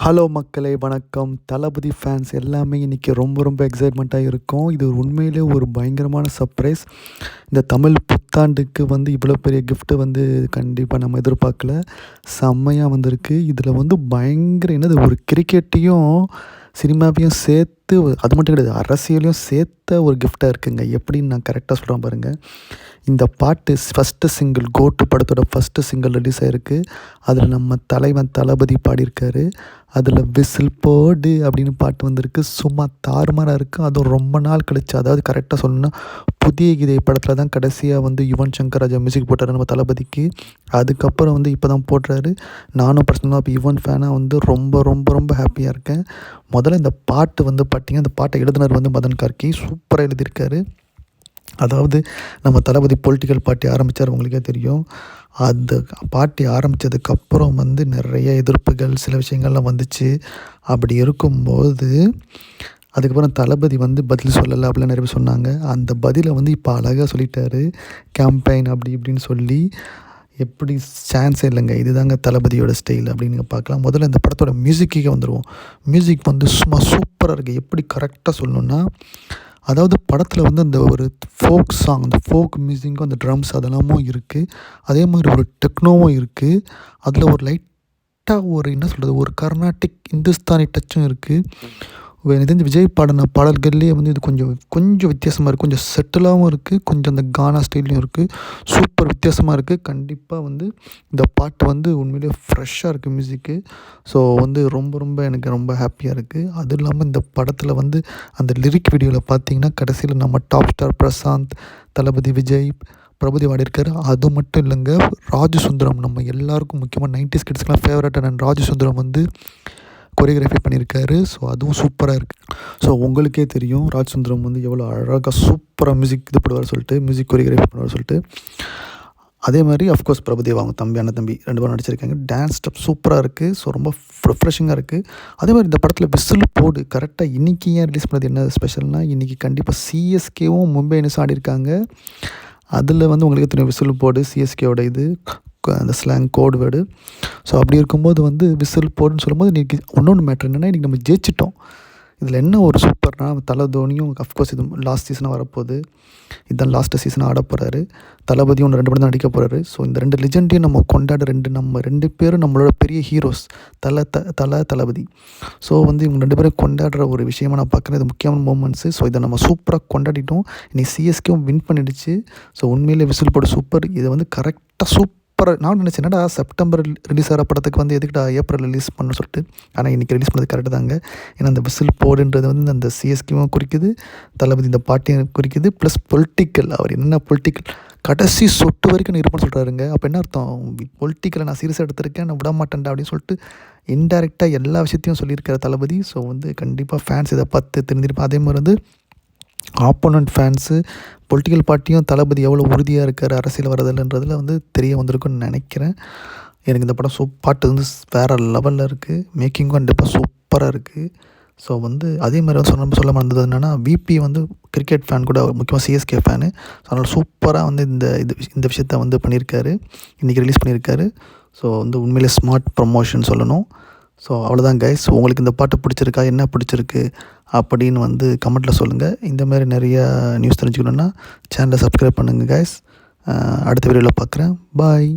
Hello மக்களே, வணக்கம். தளபதி fans எல்லாமே இன்றைக்கி ரொம்ப எக்ஸைட்மெண்ட்டாக இருக்கும். இது உண்மையிலே ஒரு பயங்கரமான சர்ப்ரைஸ். இந்த தமிழ் புத்தாண்டுக்கு இவ்வளோ பெரிய கிஃப்ட்டு கண்டிப்பாக நம்ம எதிர்பார்க்கல. செம்மையாக வந்திருக்கு. இதில் பயங்கர என்னது ஒரு கிரிக்கெட்டையும் சினிமாவையும் சேர்த்து, அது மட்டும் கிடையாது, அரசியலையும் சேர்த்த ஒரு கிஃப்டாக இருக்குங்க. எப்படின்னு நான் கரெக்டாக சொல்கிறேன் பாருங்கள். இந்த பாட்டு ஃபஸ்ட்டு சிங்கிள் கோட்டு படத்தோட ஃபஸ்ட்டு சிங்கிள் ரிலீஸ் ஆகிருக்கு. அதில் நம்ம தலைவன் தளபதி பாடியிருக்காரு. அதில் விசில் போடு அப்படின்னு பாட்டு வந்திருக்கு. சும்மா தாறுமாறாக இருக்குது. அதுவும் ரொம்ப நாள் கழிச்சு, அதாவது கரெக்டாக சொல்லணும்னா புதிய கீதை படத்தில் தான் கடைசியாக யுவன் சங்கர் ராஜா மியூசிக் போட்டார் நம்ம தளபதிக்கு. அதுக்கப்புறம் இப்போ தான் போடுறாரு. நானும் பர்சனலாக இப்போ யுவன் ஃபேனாக ரொம்ப ஹாப்பியாக இருக்கேன். முதல்ல இந்த பாட்டு பார்த்திங்கன்னா, இந்த பாட்டை எழுதினர் மதன் கார்கி சூப்பராக எழுதியிருக்காரு. அதாவது நம்ம தளபதி பொலிட்டிக்கல் பார்ட்டி ஆரம்பித்தார், உங்களுக்கே தெரியும். அந்த பார்ட்டி ஆரம்பித்ததுக்கப்புறம் நிறைய எதிர்ப்புகள், சில விஷயங்கள்லாம் வந்துச்சு. அப்படி இருக்கும்போது அதுக்கப்புறம் தளபதி பதில் சொல்லலை அப்படிலாம் நிறைய பேர் சொன்னாங்க. அந்த பதிலை இப்போ அழகாக சொல்லிட்டாரு. கேம்பெயின் அப்படி இப்படின்னு சொல்லி, எப்படி சான்ஸே இல்லைங்க. இதுதாங்க தளபதியோட ஸ்டைல் அப்படின்னு நீங்கள் பார்க்கலாம். முதல்ல இந்த படத்தோட மியூசிக்கே வந்துடுவோம். மியூசிக் சும்மா சூப்பராக இருக்குது. எப்படி கரெக்டாக சொல்லணுன்னா, அதாவது படத்தில் அந்த ஒரு ஃபோக் சாங், அந்த ஃபோக் மியூசிக்கும் அந்த ட்ரம்ஸ் அதெல்லாமும் இருக்குது. அதே மாதிரி ஒரு டெக்னோவும் இருக்குது. அதில் ஒரு லைட்டாக ஒரு என்ன சொல்கிறது, ஒரு கர்நாடிக் இந்துஸ்தானி டச்சும் இருக்குது. எனக்கு தெரிஞ்ச விஜய் பாடின பாடல்கள்லேயே இது கொஞ்சம் வித்தியாசமாக இருக்குது. கொஞ்சம் செட்டிலாகவும் இருக்குது, கொஞ்சம் அந்த கானா ஸ்டைல்லையும் இருக்குது. சூப்பர் வித்தியாசமாக இருக்குது. கண்டிப்பாக இந்த பாட்டு உண்மையிலே ஃப்ரெஷ்ஷாக இருக்குது மியூசிக்கு. ஸோ ரொம்ப எனக்கு ரொம்ப ஹாப்பியாக இருக்குது. அதுவும் இல்லாமல் இந்த படத்தில் அந்த லிரிக் வீடியோவில் பார்த்தீங்கன்னா, கடைசியில் நம்ம டாப் ஸ்டார் பிரசாந்த், தளபதி விஜய், பிரபுதேவா ஆடியிருக்காரு. அது மட்டும் இல்லைங்க, ராஜு சுந்தரம், நம்ம எல்லாருக்கும் முக்கியமாக 90s கிட்ஸ்க்கெலாம் ஃபேவரட்டான ராஜு சுந்தரம் கொரியோகிராஃபி பண்ணியிருக்காரு. ஸோ அதுவும் சூப்பராக இருக்குது. ஸோ உங்களுக்கே தெரியும் ராஜ் சுந்தரம் எவ்வளோ அழகாக சூப்பராக மியூசிக் இது பண்ணுவார் சொல்லிட்டு, மியூசிக் கொரியோகிராஃபி பண்ணுவார் சொல்லிட்டு. அதே மாதிரி அஃப்கோர்ஸ் பிரபுதேவா, அவங்க தம்பி, அண்ணன் தம்பி 2 பேரும் நடிச்சிருக்காங்க. டான்ஸ் ஸ்டெப் சூப்பராக இருக்குது. ஸோ ரொம்ப ரெஃப்ரெஷிங்காக இருக்குது. அதே மாதிரி இந்த படத்தில் விசில் போடு கரெக்டாக இன்றைக்கி ஏன் ரிலீஸ் பண்ணது என்ன ஸ்பெஷல்னால், இன்றைக்கி கண்டிப்பாக சிஎஸ்கேவும் மும்பை இந்தியன்ஸும் ஆடிருக்காங்க. அதில் உங்களுக்கு தெரியும் விசில் போடு சிஎஸ்கேவோட இது அந்த ஸ்லாங் கோடு வேர்டு. ஸோ அப்படி இருக்கும்போது விசில் போடுன்னு சொல்லும்போது, இன்றைக்கி இன்னொன்று மேட்ரு என்னென்னா, இன்றைக்கி நம்ம ஜெயிச்சிட்டோம். இதில் என்ன ஒரு சூப்பர்னா, தலை தோனியும் அஃப்கோர்ஸ் இது லாஸ்ட் சீசனாக வரப்போகுது. இதுதான் லாஸ்ட்டு சீசனாக ஆட போகிறாரு. தளபதியும் 2 படம் தான் நடிக்க போகிறாரு. ஸோ இந்த 2 லெஜெண்டையும் நம்ம கொண்டாட நம்ம 2 பேரும் நம்மளோட பெரிய ஹீரோஸ், தளபதி. ஸோ இவங்க 2 பேரும் கொண்டாடுற ஒரு விஷயமாக நான் பார்க்குறேன். இது முக்கியமான மூமெண்ட்ஸு. ஸோ இதை நம்ம சூப்பராக கொண்டாடிட்டோம். இன்றைக்கி சிஎஸ்கேவும் வின் பண்ணிடுச்சு. ஸோ உண்மையிலே விசில் போடு சூப்பர். இதை கரெக்டாக சூப்பர். நான் நினச்சேன், என்னடா செப்டம்பர் ரிலீஸ் ஆகிற படத்துக்கு எதுக்குடா ஏப்ரல் ரிலீஸ் பண்ணணும்னு சொல்லிட்டு. ஆனால் இன்றைக்கி ரிலீஸ் பண்ணது கரெக்டு தாங்க. ஏன்னா அந்த விசில் போடுன்றது அந்த சிஎஸ்கேவும் குறிக்குது, தளபதி இந்த பாட்டியும் குறிக்குது. ப்ளஸ் பொலிட்டிக்கல், அவர் என்ன பொலிட்டிக்கல் கடைசி சொட்டு வரைக்கும் நான் இருப்பேன்னு சொல்கிறாருங்க. அப்போ என்ன அர்த்தம், பொலிட்டிக்கலை நான் சீரியஸாக எடுத்திருக்கேன், நான் விட மாட்டேன்டா அப்படின்னு சொல்லிட்டு இன்டெரக்டாக எல்லா விஷயத்தையும் சொல்லியிருக்காரு தளபதி. ஸோ கண்டிப்பாக ஃபேன்ஸ் இதை பார்த்து தெரிஞ்சிருப்பேன். அதே மாதிரி ஆப்போனண்ட் ஃபேன்ஸு பொலிட்டிக்கல் பார்ட்டியும் தளபதி எவ்வளோ உறுதியாக இருக்கார் அரசியல் வரதில்லைன்றதில் தெரிய வந்திருக்குன்னு நினைக்கிறேன். எனக்கு இந்த படம் பாட்டு வேறு லெவலில் இருக்குது. மேக்கிங்கும் கண்டிப்பாக சூப்பராக இருக்குது. ஸோ அதே மாதிரி சொல்ல மறந்தது என்னென்னா, விபி கிரிக்கெட் ஃபேன் கூட, முக்கியமாக சிஎஸ்கே ஃபேனு. ஸோ அதனால் சூப்பராக இந்த விஷயத்த பண்ணியிருக்காரு, இன்றைக்கி ரிலீஸ் பண்ணியிருக்காரு. ஸோ உண்மையிலே ஸ்மார்ட் ப்ரமோஷன் சொல்லணும். ஸோ அவ்வளோதான் கைஸ். உங்களுக்கு இந்த பாட்டு பிடிச்சிருக்கா, என்ன பிடிச்சிருக்கு அப்படின்னு கமெண்ட்டில் சொல்லுங்கள். இந்த மாதிரி நிறையா நியூஸ் தெரிஞ்சுக்கணுன்னா சேனலை சப்ஸ்கிரைப் பண்ணுங்கள் கைஸ். அடுத்த வீடியோவில் பார்க்குறேன். பாய்.